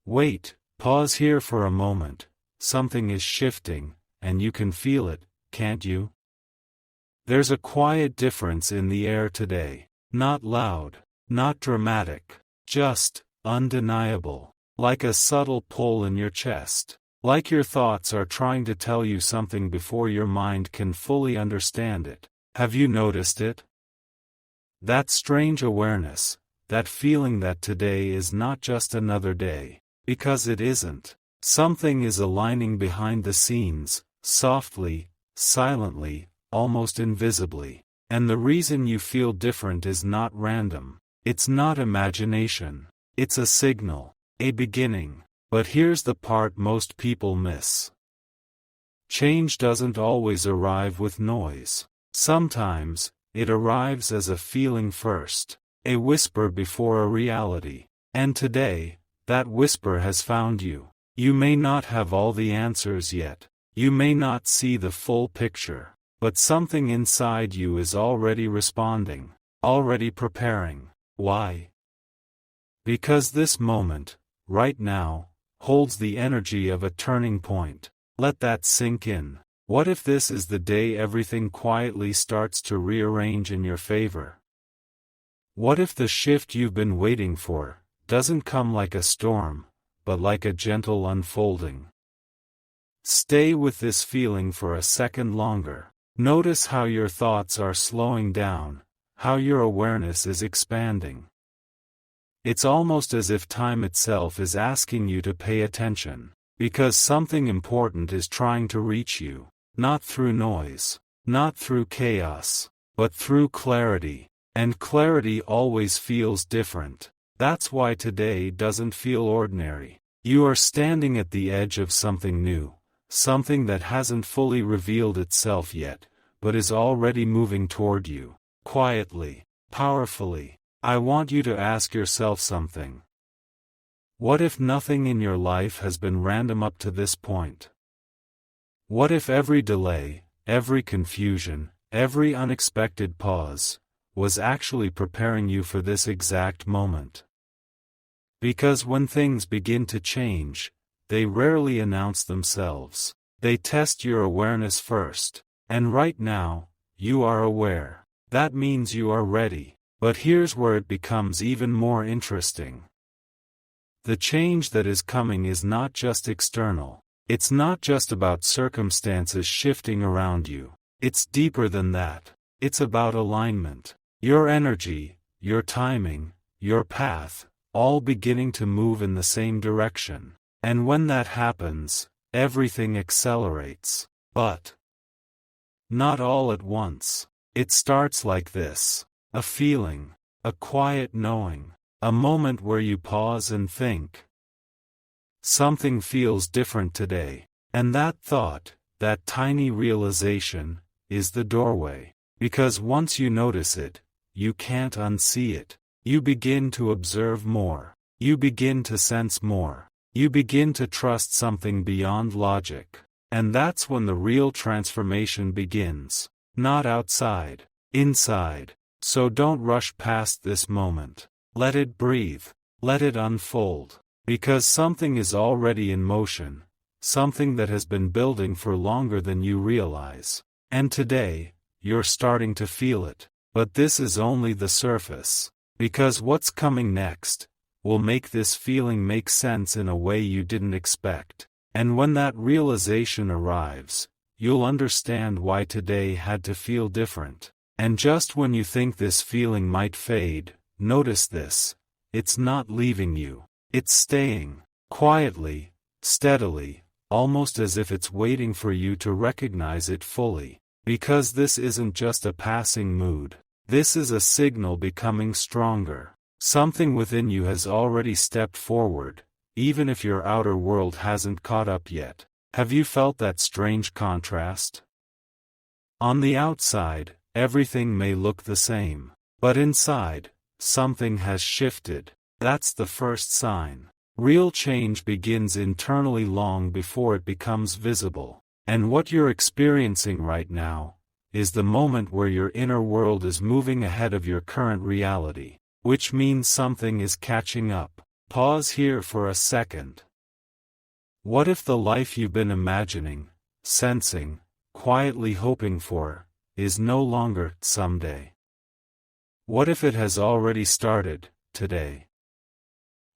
Wait, pause here for a moment. Something is shifting, and you can feel it, can't you? There's a quiet difference in the air today. Not loud, not dramatic, just undeniable. Like a subtle pull in your chest. Like your thoughts are trying to tell you something before your mind can fully understand it. Have you noticed it? That strange awareness, that feeling that today is not just another day. Because it isn't. Something is aligning behind the scenes, softly, silently, almost invisibly. And the reason you feel different is not random. It's not imagination. It's a signal, a beginning. But here's the part most people miss. Change doesn't always arrive with noise. Sometimes, it arrives as a feeling first, a whisper before a reality. And today, that whisper has found you. You may not have all the answers yet. You may not see the full picture. But something inside you is already responding, already preparing. Why? Because this moment, right now, holds the energy of a turning point. Let that sink in. What if this is the day everything quietly starts to rearrange in your favor? What if the shift you've been waiting for doesn't come like a storm, but like a gentle unfolding? Stay with this feeling for a second longer. Notice how your thoughts are slowing down, how your awareness is expanding. It's almost as if time itself is asking you to pay attention, because something important is trying to reach you, not through noise, not through chaos, but through clarity. And clarity always feels different. That's why today doesn't feel ordinary. You are standing at the edge of something new, something that hasn't fully revealed itself yet, but is already moving toward you, quietly, powerfully. I want you to ask yourself something. What if nothing in your life has been random up to this point? What if every delay, every confusion, every unexpected pause, was actually preparing you for this exact moment? Because when things begin to change, they rarely announce themselves. They test your awareness first. And right now, you are aware. That means you are ready. But here's where it becomes even more interesting. The change that is coming is not just external. It's not just about circumstances shifting around you. It's deeper than that. It's about alignment. Your energy, your timing, your path, all beginning to move in the same direction. And when that happens, everything accelerates. But not all at once. It starts like this. A feeling, a quiet knowing, a moment where you pause and think. Something feels different today. And that thought, that tiny realization, is the doorway. Because once you notice it, you can't unsee it. You begin to observe more. You begin to sense more. You begin to trust something beyond logic. And that's when the real transformation begins. Not outside, inside. So don't rush past this moment. Let it breathe. Let it unfold. Because something is already in motion. Something that has been building for longer than you realize. And today, you're starting to feel it. But this is only the surface. Because what's coming next will make this feeling make sense in a way you didn't expect. And when that realization arrives, you'll understand why today had to feel different. And just when you think this feeling might fade, notice this. It's not leaving you. It's staying. Quietly, steadily, almost as if it's waiting for you to recognize it fully. Because this isn't just a passing mood. This is a signal becoming stronger. Something within you has already stepped forward, even if your outer world hasn't caught up yet. Have you felt that strange contrast? On the outside, everything may look the same. But inside, something has shifted. That's the first sign. Real change begins internally long before it becomes visible. And what you're experiencing right now is the moment where your inner world is moving ahead of your current reality. Which means something is catching up. Pause here for a second. What if the life you've been imagining, sensing, quietly hoping for, is no longer someday? What if it has already started, today?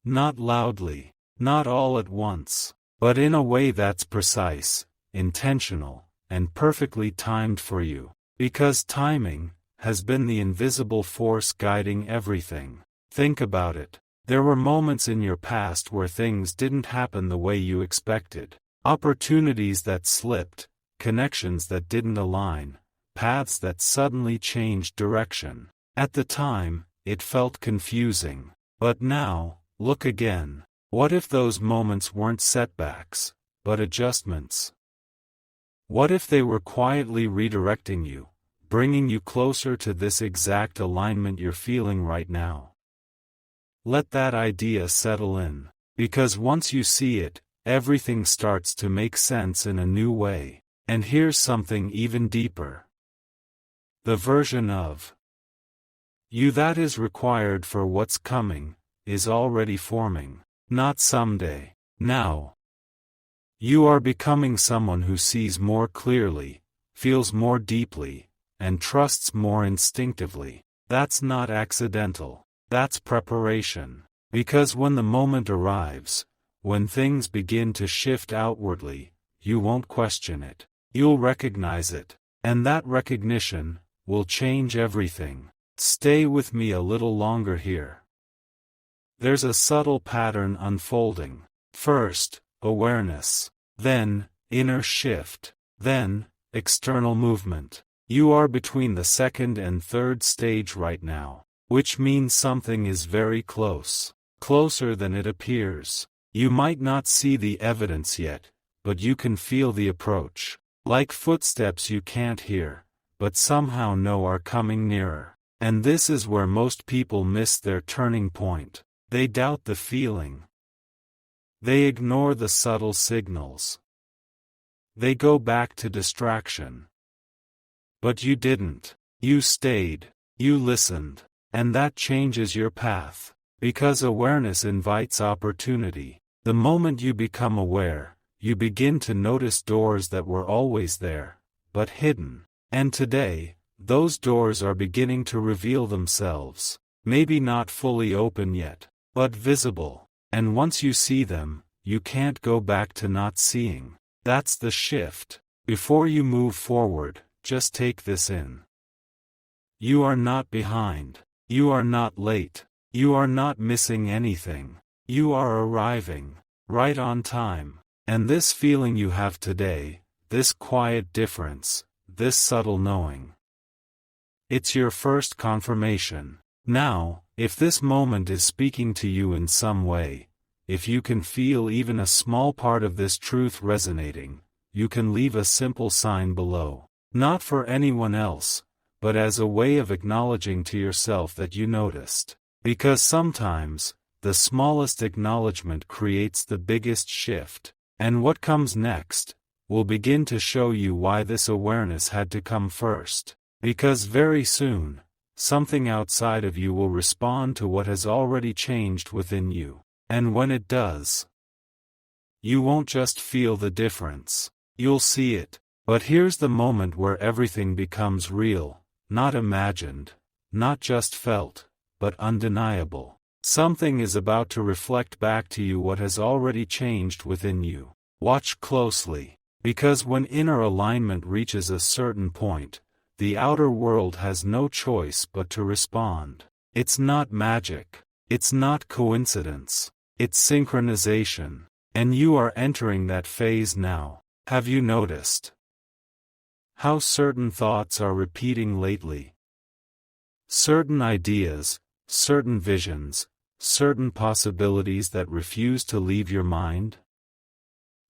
Not loudly, not all at once, but in a way that's precise, intentional, and perfectly timed for you. Because timing has been the invisible force guiding everything. Think about it. There were moments in your past where things didn't happen the way you expected. Opportunities that slipped, connections that didn't align, paths that suddenly changed direction. At the time, it felt confusing. But now, look again. What if those moments weren't setbacks, but adjustments? What if they were quietly redirecting you, bringing you closer to this exact alignment you're feeling right now? Let that idea settle in, because once you see it, everything starts to make sense in a new way. And here's something even deeper. The version of you that is required for what's coming is already forming, not someday, now. You are becoming someone who sees more clearly, feels more deeply, and trusts more instinctively. That's not accidental. That's preparation. Because when the moment arrives, when things begin to shift outwardly, you won't question it. You'll recognize it. And that recognition will change everything. Stay with me a little longer here. There's a subtle pattern unfolding. First, awareness. Then, inner shift. Then, external movement. You are between the second and third stage right now. Which means something is very close. Closer than it appears. You might not see the evidence yet, but you can feel the approach. Like footsteps you can't hear, but somehow know are coming nearer. And this is where most people miss their turning point. They doubt the feeling. They ignore the subtle signals. They go back to distraction. But you didn't. You stayed. You listened. And that changes your path. Because awareness invites opportunity. The moment you become aware, you begin to notice doors that were always there, but hidden. And today, those doors are beginning to reveal themselves. Maybe not fully open yet, but visible. And once you see them, you can't go back to not seeing. That's the shift. Before you move forward, just take this in. You are not behind. You are not late. You are not missing anything. You are arriving, right on time. And this feeling you have today, this quiet difference, this subtle knowing, it's your first confirmation. Now, if this moment is speaking to you in some way, if you can feel even a small part of this truth resonating, you can leave a simple sign below. Not for anyone else, but as a way of acknowledging to yourself that you noticed. Because sometimes, the smallest acknowledgement creates the biggest shift. And what comes next will begin to show you why this awareness had to come first. Because very soon, something outside of you will respond to what has already changed within you. And when it does, you won't just feel the difference. You'll see it. But here's the moment where everything becomes real. Not imagined, not just felt, but undeniable. Something is about to reflect back to you what has already changed within you. Watch closely, because when inner alignment reaches a certain point, the outer world has no choice but to respond. It's not magic. It's not coincidence. It's synchronization. And you are entering that phase now. Have you noticed how certain thoughts are repeating lately? Certain ideas, certain visions, certain possibilities that refuse to leave your mind?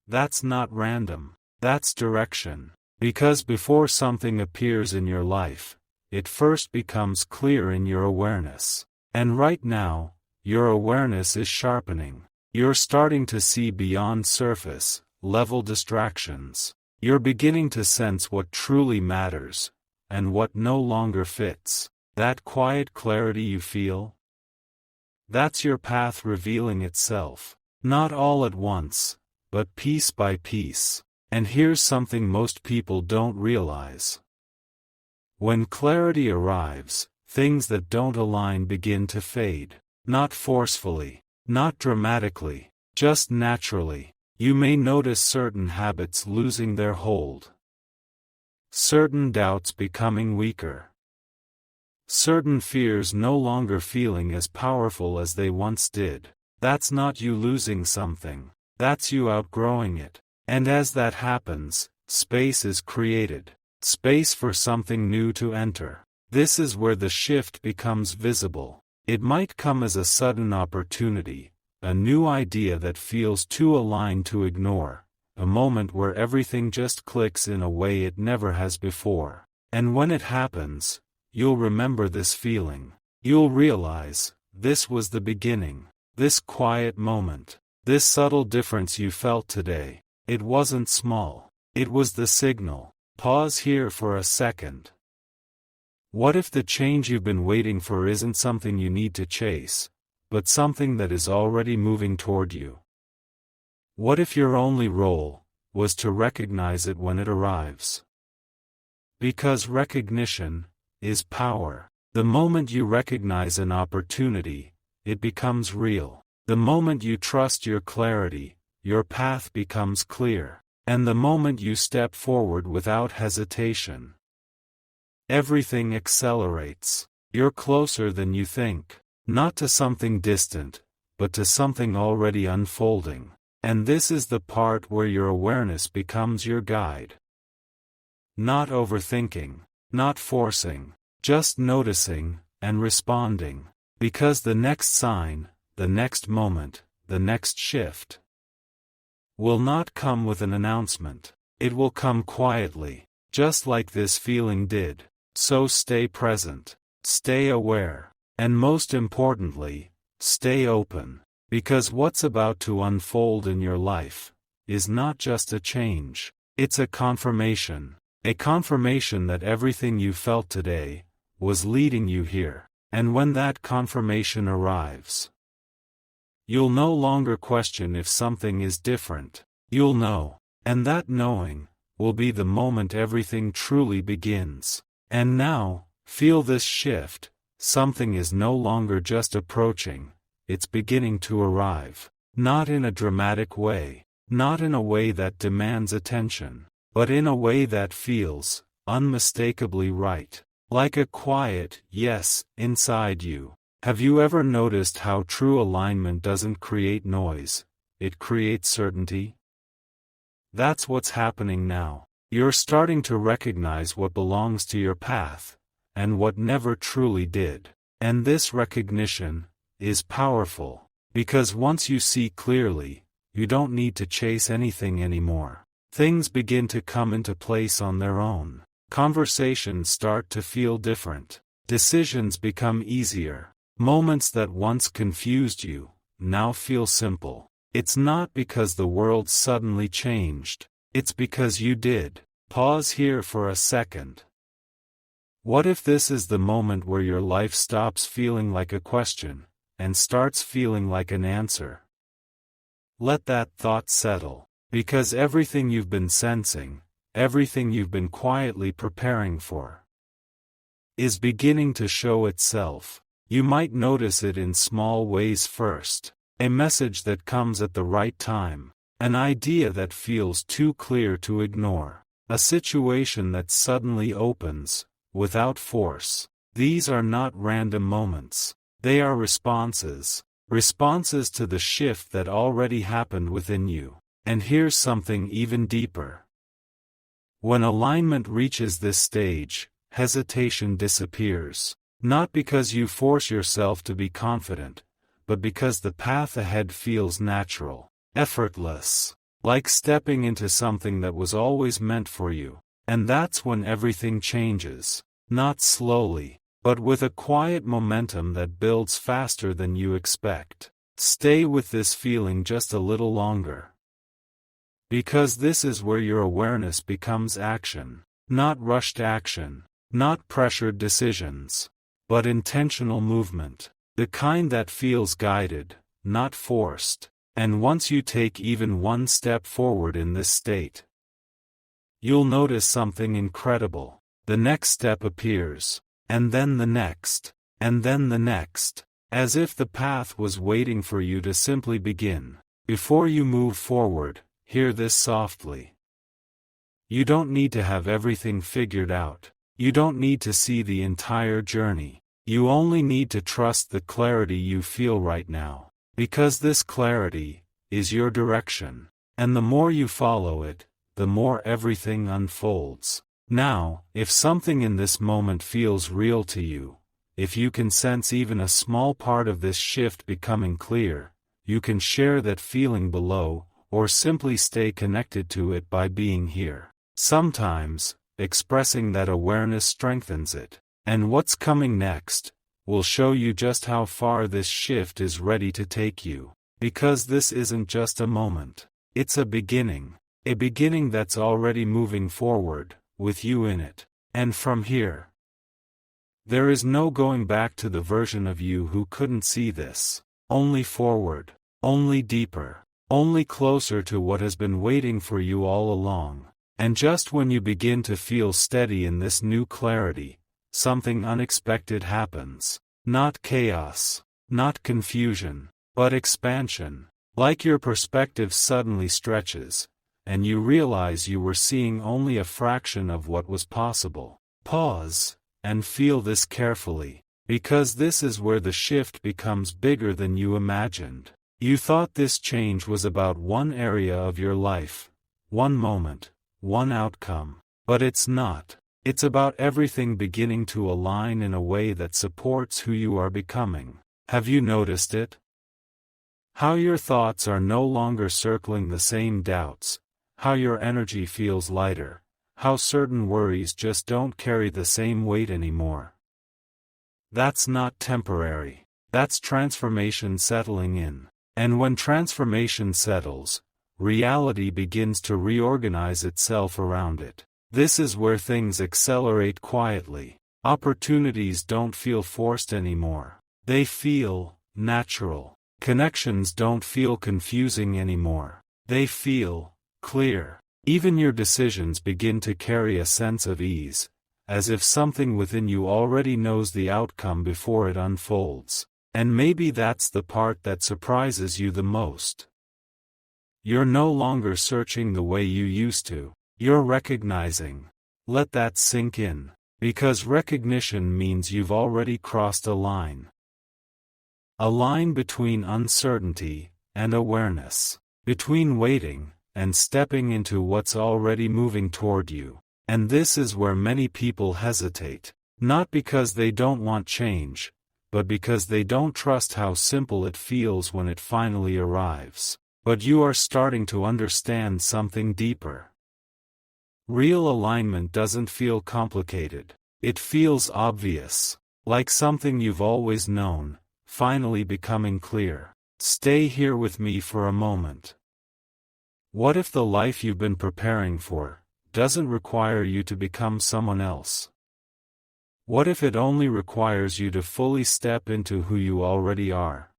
That's not random. That's direction. Because before something appears in your life, it first becomes clear in your awareness. And right now, your awareness is sharpening. You're starting to see beyond surface level distractions. You're beginning to sense what truly matters, and what no longer fits. That quiet clarity you feel? That's your path revealing itself. Not all at once, but piece by piece. And here's something most people don't realize. When clarity arrives, things that don't align begin to fade. Not forcefully, not dramatically, just naturally. You may notice certain habits losing their hold. Certain doubts becoming weaker. Certain fears no longer feeling as powerful as they once did. That's not you losing something. That's you outgrowing it. And as that happens, space is created. Space for something new to enter. This is where the shift becomes visible. It might come as a sudden opportunity, a new idea that feels too aligned to ignore, a moment where everything just clicks in a way it never has before. And when it happens, you'll remember this feeling. You'll realize, this was the beginning. This quiet moment. This subtle difference you felt today. It wasn't small. It was the signal. Pause here for a second. What if the change you've been waiting for isn't something you need to chase, but something that is already moving toward you? What if your only role was to recognize it when it arrives? Because recognition is power. The moment you recognize an opportunity, it becomes real. The moment you trust your clarity, your path becomes clear. And the moment you step forward without hesitation, everything accelerates. You're closer than you think. Not to something distant, but to something already unfolding. And this is the part where your awareness becomes your guide. Not overthinking, not forcing, just noticing and responding. Because the next sign, the next moment, the next shift will not come with an announcement. It will come quietly, just like this feeling did. So stay present, stay aware, and most importantly, stay open, because what's about to unfold in your life is not just a change, it's a confirmation that everything you felt today was leading you here. And when that confirmation arrives, you'll no longer question if something is different. You'll know, and that knowing will be the moment everything truly begins. And now, feel this shift. Something is no longer just approaching, it's beginning to arrive. Not in a dramatic way, not in a way that demands attention, but in a way that feels unmistakably right. Like a quiet yes inside you. Have you ever noticed how true alignment doesn't create noise, it creates certainty? That's what's happening now. You're starting to recognize what belongs to your path, and what never truly did. And this recognition is powerful, because once you see clearly, you don't need to chase anything anymore. Things begin to come into place on their own. Conversations start to feel different. Decisions become easier. Moments that once confused you, now feel simple. It's not because the world suddenly changed. It's because you did. Pause here for a second. What if this is the moment where your life stops feeling like a question, and starts feeling like an answer? Let that thought settle. Because everything you've been sensing, everything you've been quietly preparing for, is beginning to show itself. You might notice it in small ways first. A message that comes at the right time. An idea that feels too clear to ignore. A situation that suddenly opens, without force. These are not random moments. They are responses. Responses to the shift that already happened within you. And here's something even deeper. When alignment reaches this stage, hesitation disappears. Not because you force yourself to be confident, but because the path ahead feels natural, effortless, like stepping into something that was always meant for you. And that's when everything changes, not slowly, but with a quiet momentum that builds faster than you expect. Stay with this feeling just a little longer. Because this is where your awareness becomes action, not rushed action, not pressured decisions, but intentional movement. The kind that feels guided, not forced. And once you take even one step forward in this state, you'll notice something incredible. The next step appears, and then the next, and then the next, as if the path was waiting for you to simply begin. Before you move forward, hear this softly. You don't need to have everything figured out. You don't need to see the entire journey. You only need to trust the clarity you feel right now. Because this clarity is your direction. And the more you follow it, the more everything unfolds. Now, if something in this moment feels real to you, if you can sense even a small part of this shift becoming clear, you can share that feeling below, or simply stay connected to it by being here. Sometimes, expressing that awareness strengthens it. And what's coming next will show you just how far this shift is ready to take you. Because this isn't just a moment. It's a beginning. A beginning that's already moving forward, with you in it. And from here, there is no going back to the version of you who couldn't see this. Only forward. Only deeper. Only closer to what has been waiting for you all along. And just when you begin to feel steady in this new clarity, something unexpected happens. Not chaos. Not confusion. But expansion. Like your perspective suddenly stretches, and you realize you were seeing only a fraction of what was possible. Pause, and feel this carefully, because this is where the shift becomes bigger than you imagined. You thought this change was about one area of your life, one moment, one outcome. But it's not. It's about everything beginning to align in a way that supports who you are becoming. Have you noticed it? How your thoughts are no longer circling the same doubts, how your energy feels lighter, how certain worries just don't carry the same weight anymore. That's not temporary. That's transformation settling in. And when transformation settles, reality begins to reorganize itself around it. This is where things accelerate quietly. Opportunities don't feel forced anymore. They feel natural. Connections don't feel confusing anymore. They feel clear. Even your decisions begin to carry a sense of ease, as if something within you already knows the outcome before it unfolds. And maybe that's the part that surprises you the most. You're no longer searching the way you used to. You're recognizing. Let that sink in. Because recognition means you've already crossed a line. A line between uncertainty and awareness. Between waiting and stepping into what's already moving toward you. And this is where many people hesitate. Not because they don't want change, but because they don't trust how simple it feels when it finally arrives. But you are starting to understand something deeper. Real alignment doesn't feel complicated. It feels obvious. Like something you've always known, finally becoming clear. Stay here with me for a moment. What if the life you've been preparing for doesn't require you to become someone else? What if it only requires you to fully step into who you already are?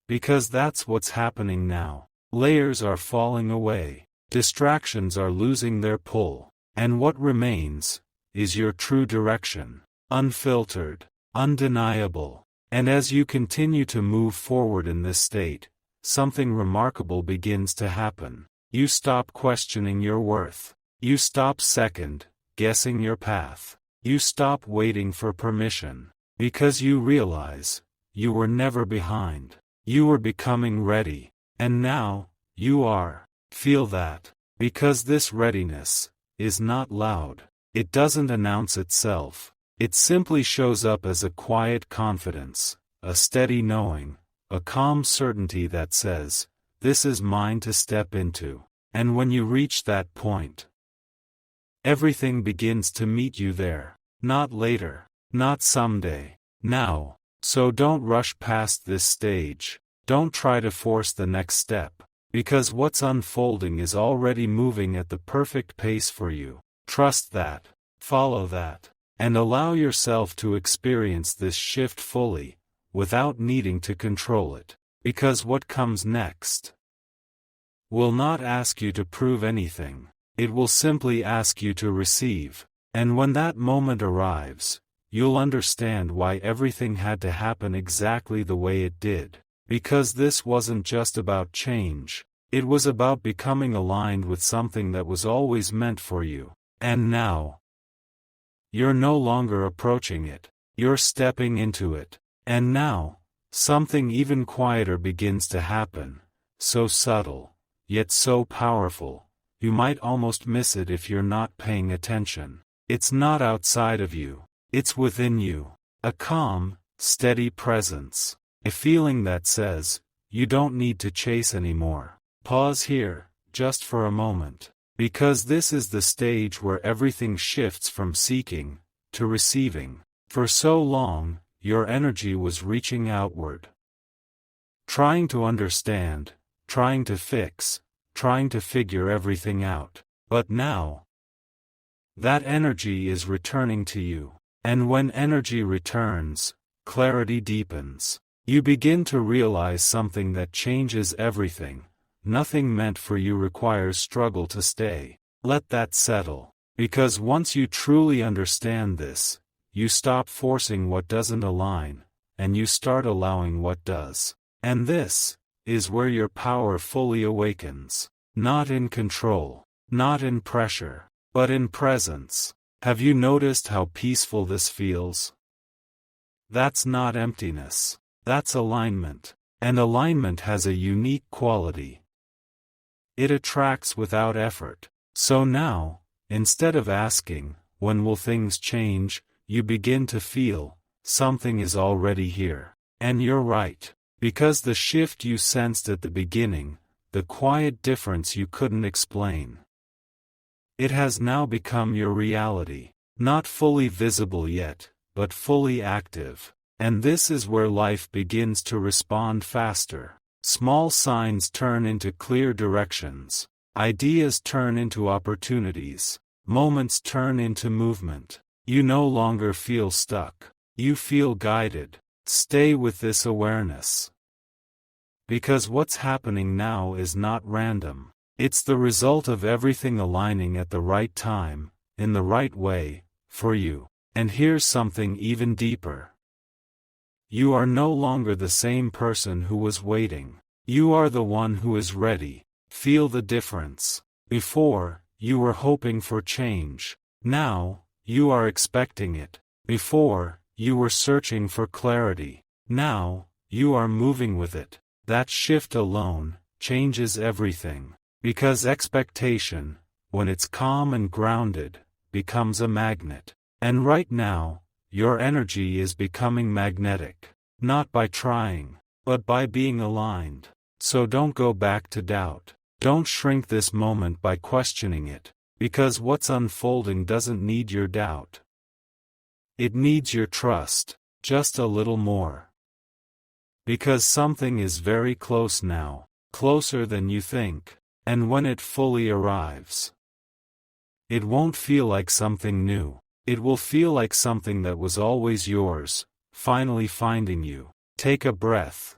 Because that's what's happening now. Layers are falling away. Distractions are losing their pull. And what remains is your true direction. Unfiltered. Undeniable. And as you continue to move forward in this state, something remarkable begins to happen. You stop questioning your worth. You stop second-guessing your path. You stop waiting for permission. Because you realize, you were never behind. You were becoming ready. And now, you are. Feel that. Because this readiness is not loud. It doesn't announce itself. It simply shows up as a quiet confidence, a steady knowing, a calm certainty that says, this is mine to step into. And when you reach that point, everything begins to meet you there. Not later. Not someday. Now. So don't rush past this stage. Don't try to force the next step. Because what's unfolding is already moving at the perfect pace for you. Trust that. Follow that. And allow yourself to experience this shift fully, without needing to control it. Because what comes next will not ask you to prove anything. It will simply ask you to receive. And when that moment arrives, you'll understand why everything had to happen exactly the way it did. Because this wasn't just about change. It was about becoming aligned with something that was always meant for you. And now, you're no longer approaching it. You're stepping into it. And now, something even quieter begins to happen. So subtle, yet so powerful. You might almost miss it if you're not paying attention. It's not outside of you. It's within you. A calm, steady presence. A feeling that says, you don't need to chase anymore. Pause here, just for a moment. Because this is the stage where everything shifts from seeking to receiving. For so long, your energy was reaching outward. Trying to understand, trying to fix, trying to figure everything out. But now, that energy is returning to you. And when energy returns, clarity deepens. You begin to realize something that changes everything. Nothing meant for you requires struggle to stay. Let that settle. Because once you truly understand this, you stop forcing what doesn't align, and you start allowing what does. And this is where your power fully awakens. Not in control, not in pressure, but in presence. Have you noticed how peaceful this feels? That's not emptiness. That's alignment. And alignment has a unique quality. It attracts without effort. So now, instead of asking, when will things change, you begin to feel, something is already here. And you're right. Because the shift you sensed at the beginning, the quiet difference you couldn't explain, it has now become your reality. Not fully visible yet, but fully active. And this is where life begins to respond faster. Small signs turn into clear directions. Ideas turn into opportunities. Moments turn into movement. You no longer feel stuck. You feel guided. Stay with this awareness. Because what's happening now is not random. It's the result of everything aligning at the right time, in the right way, for you. And here's something even deeper. You are no longer the same person who was waiting. You are the one who is ready. Feel the difference. Before, you were hoping for change. Now, you are expecting it. Before, you were searching for clarity. Now, you are moving with it. That shift alone changes everything. Because expectation, when it's calm and grounded, becomes a magnet. And right now, your energy is becoming magnetic. Not by trying, but by being aligned. So don't go back to doubt. Don't shrink this moment by questioning it. Because what's unfolding doesn't need your doubt. It needs your trust, just a little more. Because something is very close now, closer than you think, and when it fully arrives, it won't feel like something new. It will feel like something that was always yours, finally finding you. Take a breath.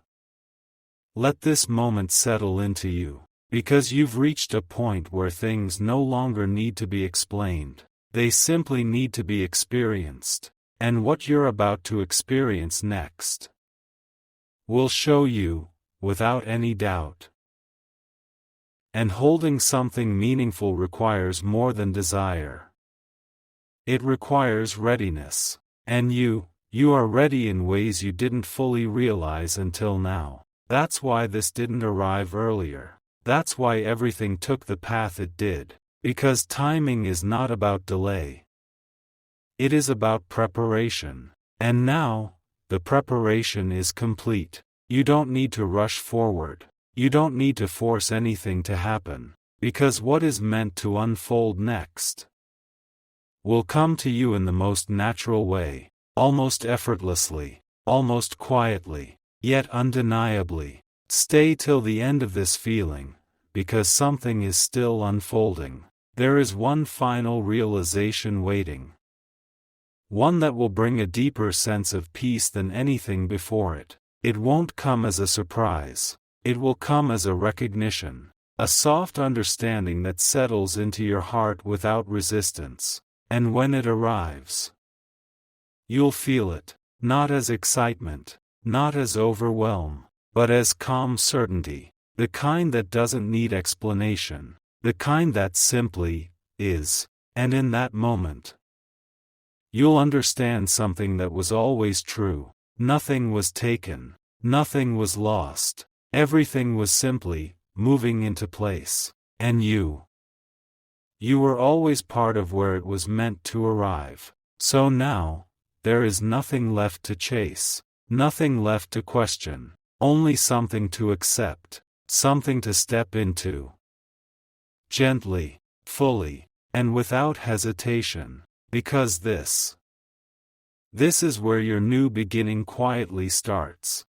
Let this moment settle into you. Because you've reached a point where things no longer need to be explained. They simply need to be experienced. And what you're about to experience next will show you, without any doubt. And holding something meaningful requires more than desire. It requires readiness. And you are ready in ways you didn't fully realize until now. That's why this didn't arrive earlier. That's why everything took the path it did. Because timing is not about delay. It is about preparation. And now, the preparation is complete. You don't need to rush forward. You don't need to force anything to happen. Because what is meant to unfold next will come to you in the most natural way, almost effortlessly, almost quietly, yet undeniably. Stay till the end of this feeling, because something is still unfolding. There is one final realization waiting. one that will bring a deeper sense of peace than anything before it. It won't come as a surprise. It will come as a recognition, a soft understanding that settles into your heart without resistance. And when it arrives, you'll feel it, not as excitement, not as overwhelm, but as calm certainty, the kind that doesn't need explanation, the kind that simply is. And in that moment, you'll understand something that was always true. Nothing was taken, nothing was lost, everything was simply moving into place. And you were always part of where it was meant to arrive. So now, there is nothing left to chase, nothing left to question, only something to accept, something to step into. Gently, fully, and without hesitation, because this is where your new beginning quietly starts.